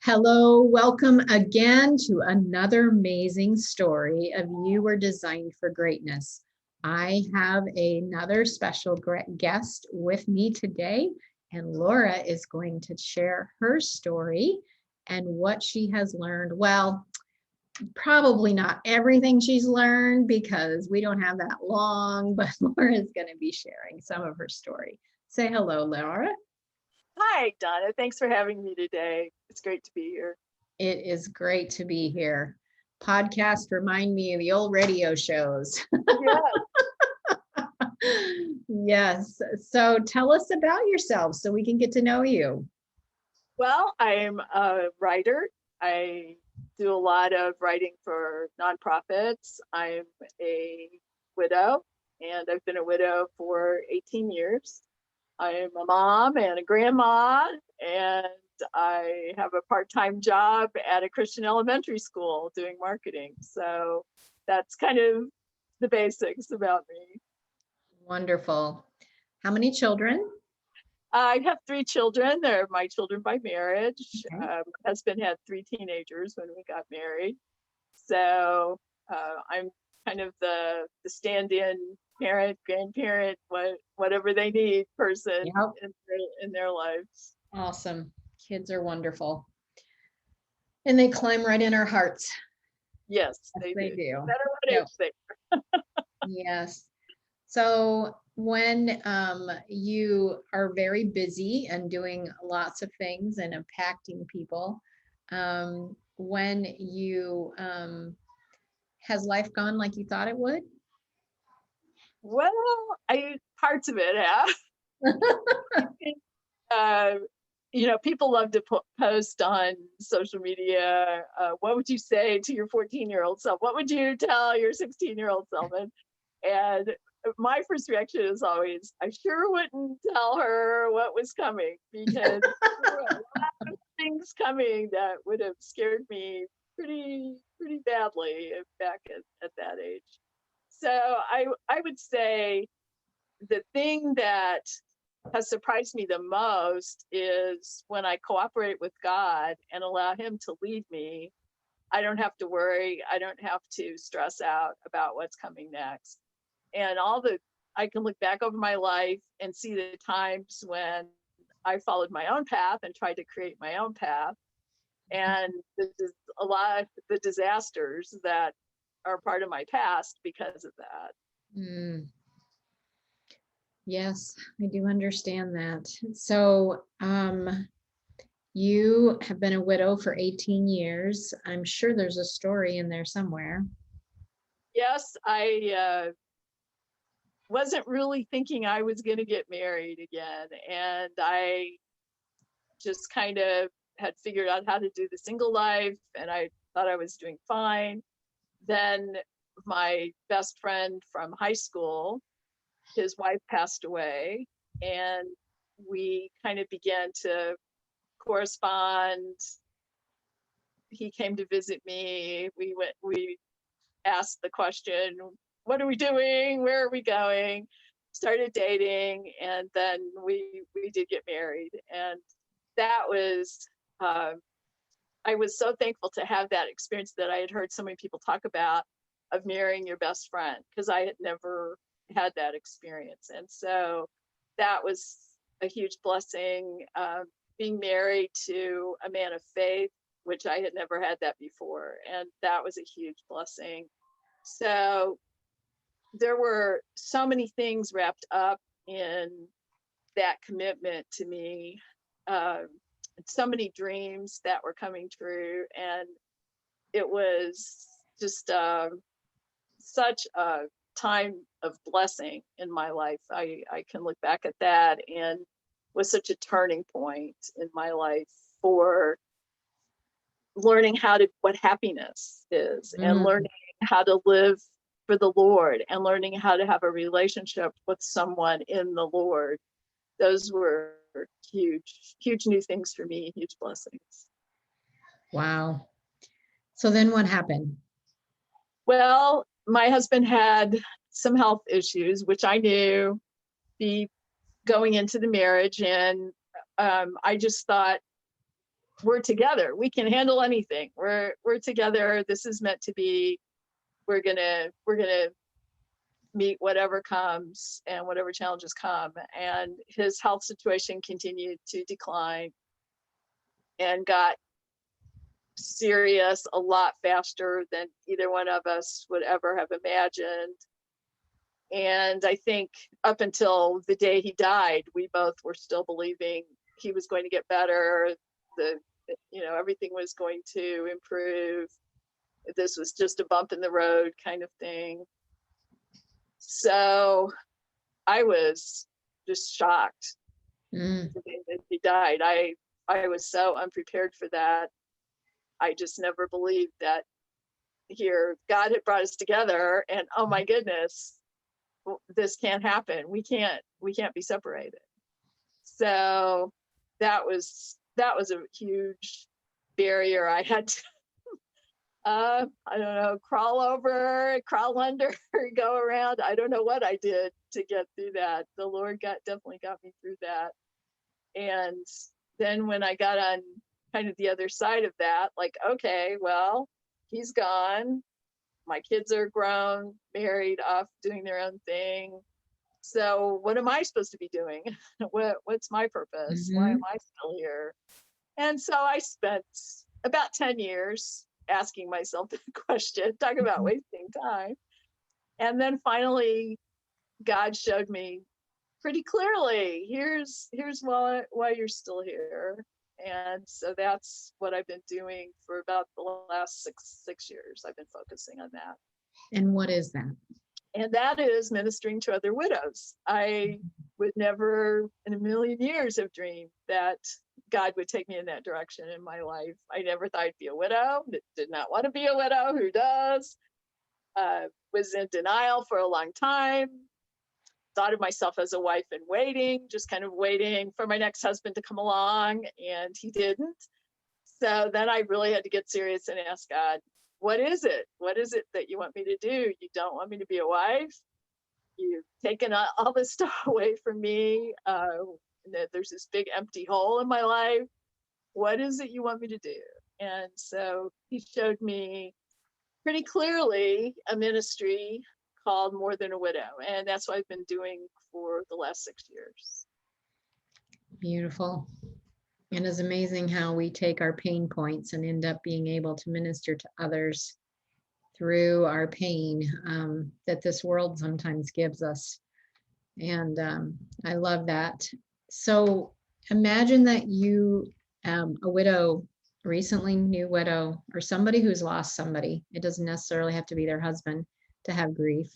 Hello, welcome again to another amazing story of You Were Designed for Greatness. I have another special guest with me today, and Laura is going to share her story and what she has learned. Well, probably not everything she's learned because we don't have that long, but Laura is going to be sharing some of her story. Say hello, Laura. Hi, Donna. Thanks for having me today. It's great to be here. It is great to be here. Podcasts remind me of the old radio shows. Yeah. Yes. So tell us about yourself so we can get to know you. Well, I'm a writer. I do a lot of writing for nonprofits. I'm a widow, and I've been a widow for 18 years. I'm a mom and a grandma, and I have a part-time job at a Christian elementary school doing marketing. So that's kind of the basics about me. Wonderful. How many children? I have 3 children. They're my children by marriage. Okay. My husband had 3 teenagers when we got married. So I'm kind of the stand-in parent, grandparent, whatever they need person Yep. in their lives. Awesome. Kids are wonderful. And they climb right in our hearts. Yes, Yes, they they do. do. No matter what Yep. age they Yes. So when you are very busy and doing lots of things and impacting people, when you has life gone like you thought it would? Well, I parts of it have. uh, people love to post on social media. What would you say to your 14-year-old self? What would you tell your 16-year-old self? And my first reaction is always, I sure wouldn't tell her what was coming, because there were a lot of things coming that would have scared me pretty badly back at that age. So I would say the thing that has surprised me the most is when I cooperate with God and allow Him to lead me. I don't have to worry. I don't have to stress out about what's coming next. And I can look back over my life and see the times when I followed my own path and tried to create my own path. And a lot of the disasters that are part of my past because of that. Mm, yes, I do understand that. So you have been a widow for 18 years. I'm sure there's a story in there somewhere. Yes, I wasn't really thinking I was going to get married again. And I just kind of had figured out how to do the single life, and I thought I was doing fine. Then my best friend from high school, his wife passed away, and we kind of began to correspond. He came to visit me. We asked the question, what are we doing? Where are we going? Started dating, and then we did get married. And that was I was so thankful to have that experience that I had heard so many people talk about, of marrying your best friend, because I had never had that experience. And so that was a huge blessing, being married to a man of faith, which I had never had that before. And that was a huge blessing. So there were so many things wrapped up in that commitment to me. So many dreams that were coming true, and it was just such a time of blessing in my life. I can look back at that, and was such a turning point in my life for learning what happiness is, and learning how to live for the Lord, and learning how to have a relationship with someone in the Lord. Those were huge new things for me, huge blessings. Wow. So then what happened? Well, my husband had some health issues, which I knew be going into the marriage. And I just thought, we're together. We can handle anything. We're together. This is meant to be. We're gonna meet whatever comes and whatever challenges come. And his health situation continued to decline and got serious a lot faster than either one of us would ever have imagined. And I think up until the day he died, we both were still believing he was going to get better. Everything was going to improve. This was just a bump in the road kind of thing. So I was just shocked the day that he died. I was so unprepared for that. I just never believed that here God had brought us together, and oh my goodness, this can't happen. We can't be separated. So that was a huge barrier. I had to I don't know, crawl over, crawl under, go around. I don't know what I did to get through that. The Lord definitely got me through that. And then when I got on kind of the other side of that, like, okay, well, he's gone. My kids are grown, married, off doing their own thing. So what am I supposed to be doing? What's my purpose? Why am I still here? And so I spent about 10 years asking myself the question, talk about wasting time. And then finally, God showed me pretty clearly, here's why you're still here. And so that's what I've been doing for about the last six years. I've been focusing on that. And what is that? And that is ministering to other widows. I would never in a million years have dreamed that God would take me in that direction in my life. I never thought I'd be a widow, did not want to be a widow. Who does? Was in denial for a long time. Thought of myself as a wife in waiting, just kind of waiting for my next husband to come along, and he didn't. So then I really had to get serious and ask God, what is it? What is it that you want me to do? You don't want me to be a wife? You've taken all this stuff away from me. There's this big empty hole in my life. What is it you want me to do? And so he showed me pretty clearly a ministry called More Than a Widow. And that's what I've been doing for the last 6 years. Beautiful. And it's amazing how we take our pain points and end up being able to minister to others through our pain that this world sometimes gives us. And I love that. So imagine that you, a widow, recently new widow, or somebody who's lost somebody. It doesn't necessarily have to be their husband to have grief,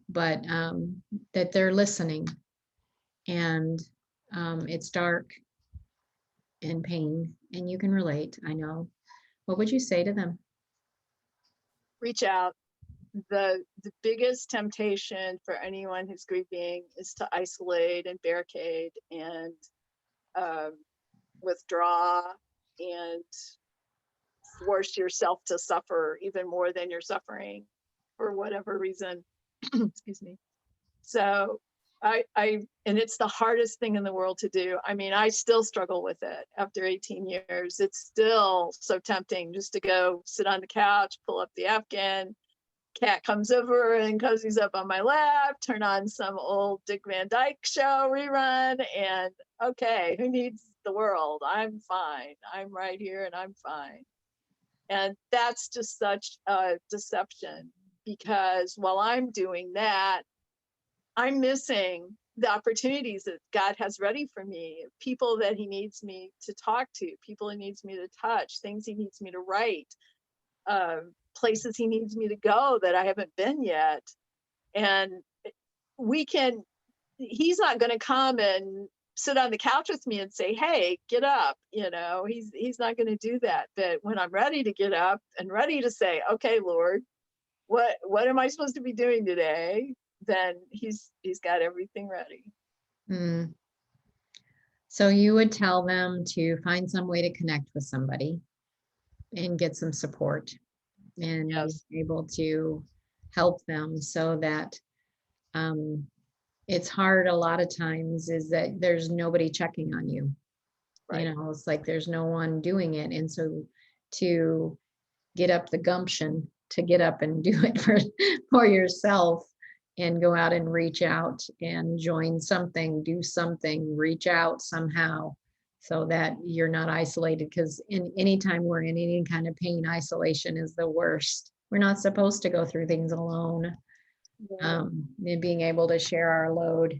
but that they're listening, and it's dark and pain, and you can relate, I know. What would you say to them? Reach out. The biggest temptation for anyone who's grieving is to isolate and barricade and withdraw and force yourself to suffer even more than you're suffering for whatever reason. Excuse me. So and it's the hardest thing in the world to do. I mean, I still struggle with it after 18 years. It's still so tempting just to go sit on the couch, pull up the Afghan, cat comes over and cozies up on my lap, turn on some old Dick Van Dyke show rerun, and okay, who needs the world? I'm fine. I'm right here and I'm fine. And that's just such a deception, because while I'm doing that, I'm missing the opportunities that God has ready for me, people that he needs me to talk to, people he needs me to touch, things he needs me to write, places he needs me to go that I haven't been yet. And he's not going to come and sit on the couch with me and say, hey, get up. He's not going to do that. But when I'm ready to get up and ready to say, okay, Lord, what am I supposed to be doing today? Then he's got everything ready. So you would tell them to find some way to connect with somebody and get some support, and be able to help them, so that it's hard a lot of times is that there's nobody checking on you. Right. It's like there's no one doing it. And so to get up the gumption to get up and do it for yourself and go out and reach out and join something, do something, reach out somehow so that you're not isolated. Because in anytime we're in any kind of pain, isolation is the worst. We're not supposed to go through things alone. Yeah. And being able to share our load.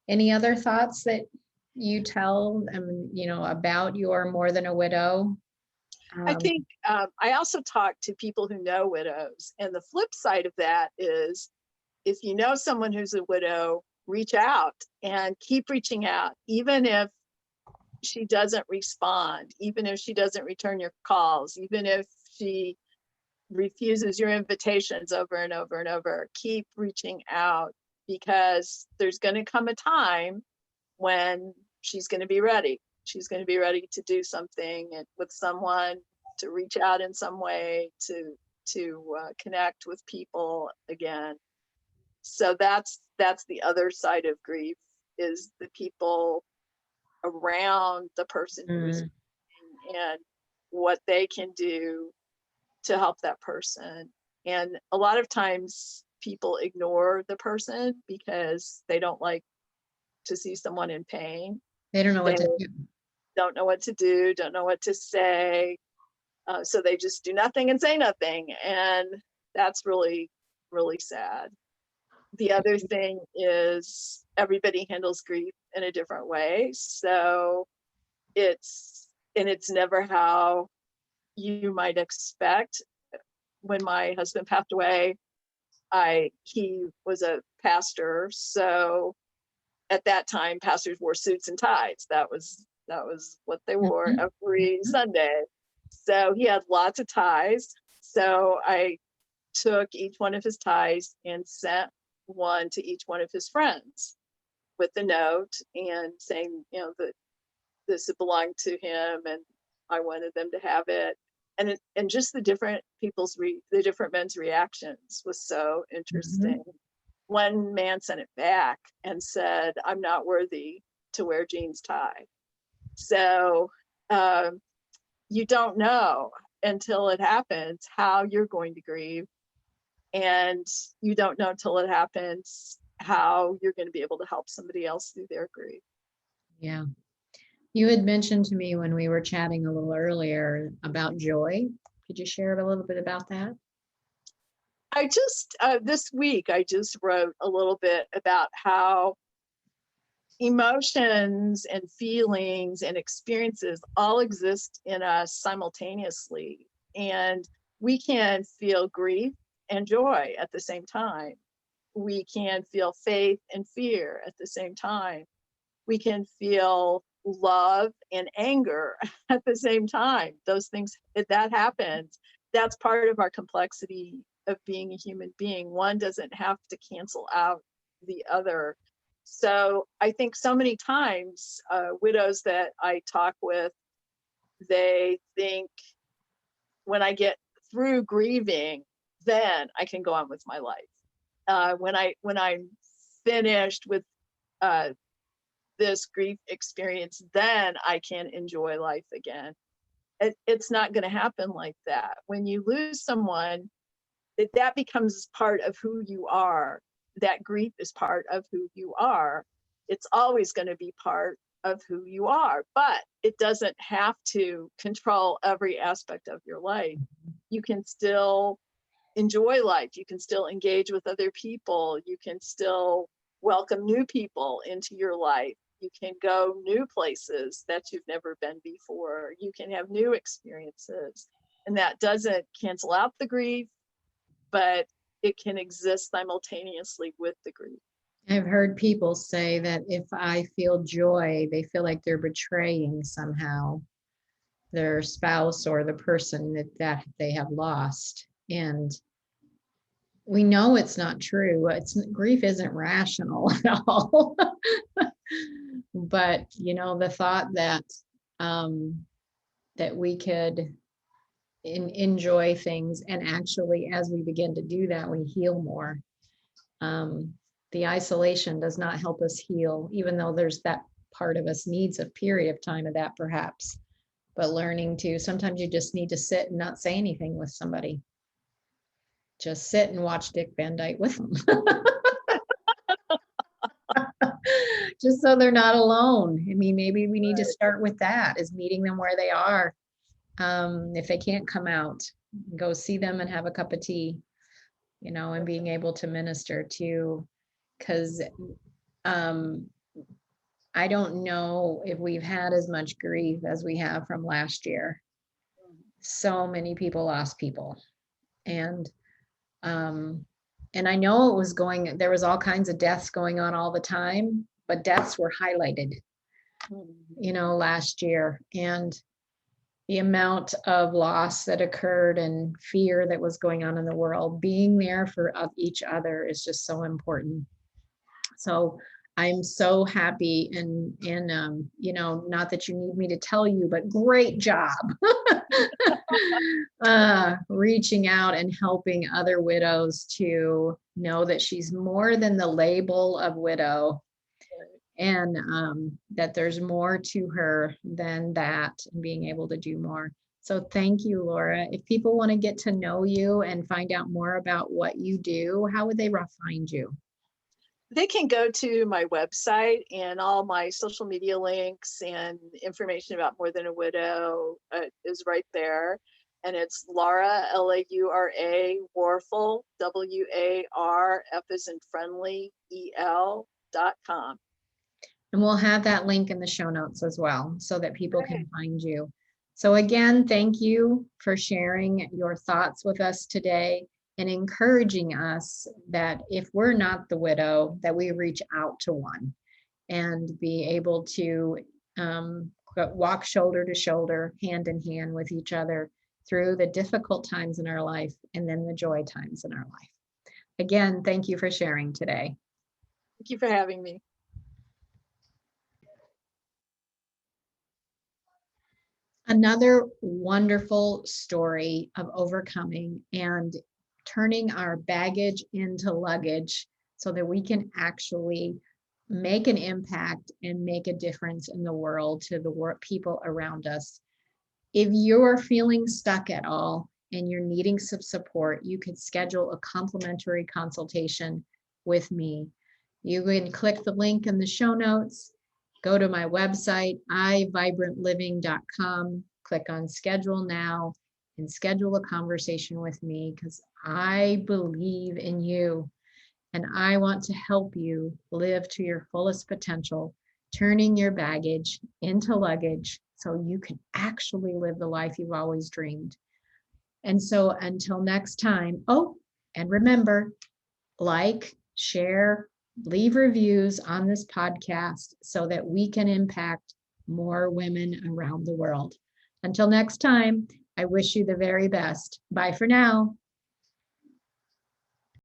Any other thoughts that you tell about your More Than a Widow? I Um, think I also talk to people who know widows. And the flip side of that is if you know someone who's a widow, reach out and keep reaching out, even if she doesn't respond, even if she doesn't return your calls, even if she refuses your invitations over and over and over. Keep reaching out, because there's going to come a time when she's going to be ready. She's going to be ready to do something with someone, to reach out in some way, to connect with people again. So that's the other side of grief, is the people around the person who is mm, grieving and what they can do to help that person. And a lot of times people ignore the person because they don't like to see someone in pain. they don't know They what to do. don't know what to do, don't know what to say. So they just do nothing and say nothing. And that's really, really sad. The other thing is everybody handles grief in a different way. So it's never how you might expect. When my husband passed away, he was a pastor, so at that time pastors wore suits and ties. That was what they wore Mhm, every mhm. Sunday. So he had lots of ties. So I took each one of his ties and sent one to each one of his friends with a note and saying, that this belonged to him and I wanted them to have it. And just the different the different men's reactions was so interesting. Mhm. One man sent it back and said, "I'm not worthy to wear Jean's tie." So um, you don't know until it happens how you're going to grieve, and you don't know until it happens how you're going to be able to help somebody else through their grief. Yeah. You had mentioned to me when we were chatting a little earlier about joy. Could you share a little bit about that? I just this week I just wrote a little bit about how emotions and feelings and experiences all exist in us simultaneously, and we can feel grief and joy at the same time. We can feel faith and fear at the same time. We can feel love and anger at the same time. Those things, if that happens, that's part of our complexity of being a human being. One doesn't have to cancel out the other. So I think so many times widows that I talk with, they think, when I get through grieving, then I can go on with my life. When I'm finished with uh, this grief experience, then I can enjoy life again. It's not going to happen like that. When you lose someone, that becomes part of who you are. That grief is part of who you are. It's always going to be part of who you are, but it doesn't have to control every aspect of your life. You can still enjoy life. You can still engage with other people. You can still welcome new people into your life. You can go new places that you've never been before. You can have new experiences. And that doesn't cancel out the grief, but it can exist simultaneously with the grief. I've heard people say that if I feel joy, they feel like they're betraying somehow their spouse or the person that they have lost. And we know it's not true. Grief isn't rational at all. But the thought um, that we could enjoy things, and actually, as we begin to do that, we heal more. Um, the isolation does not help us heal, even though there's that part of us needs a period of time of that perhaps. But learning to, sometimes you just need to sit and not say anything with somebody. Just sit and watch Dick Van Dyke with them. Just so they're not alone. I mean, maybe we need to start with that, is meeting them where they are. If they can't come out, go see them and have a cup of tea, you know, and being able to minister to, because I don't know if we've had as much grief as we have from last year. So many people lost people. And I know it was going, there was all kinds of deaths going on all the time, but deaths were highlighted, you know, last year. And the amount of loss that occurred and fear that was going on in the world, being there for each other is just so important. So I'm so happy and you know, not that you need me to tell you, but great job reaching out and helping other widows to know that she's more than the label of widow, and that there's more to her than that, and being able to do more. So thank you, Laura. If people want to get to know you and find out more about what you do, how would they find you? They can go to my website, and all my social media links and information about More Than a Widow is right there. And it's Laura, Laura, Warfel, WARF as in friendly, EL.com. And we'll have that link in the show notes as well, so that people can find you. So again, thank you for sharing your thoughts with us today, and encouraging us that if we're not the widow, that we reach out to one and be able to walk shoulder to shoulder, hand in hand with each other through the difficult times in our life and then the joy times in our life. Again, thank you for sharing today. Thank you for having me. Another wonderful story of overcoming and turning our baggage into luggage so that we can actually make an impact and make a difference in the world to the people around us. If you're feeling stuck at all and you're needing some support, you could schedule a complimentary consultation with me. You can click the link in the show notes, go to my website, iVibrantLiving.com, click on schedule now, and schedule a conversation with me, because I believe in you and I want to help you live to your fullest potential, turning your baggage into luggage so you can actually live the life you've always dreamed. And so until next time, oh, and remember, like, share, leave reviews on this podcast so that we can impact more women around the world. Until next time, I wish you the very best. Bye for now.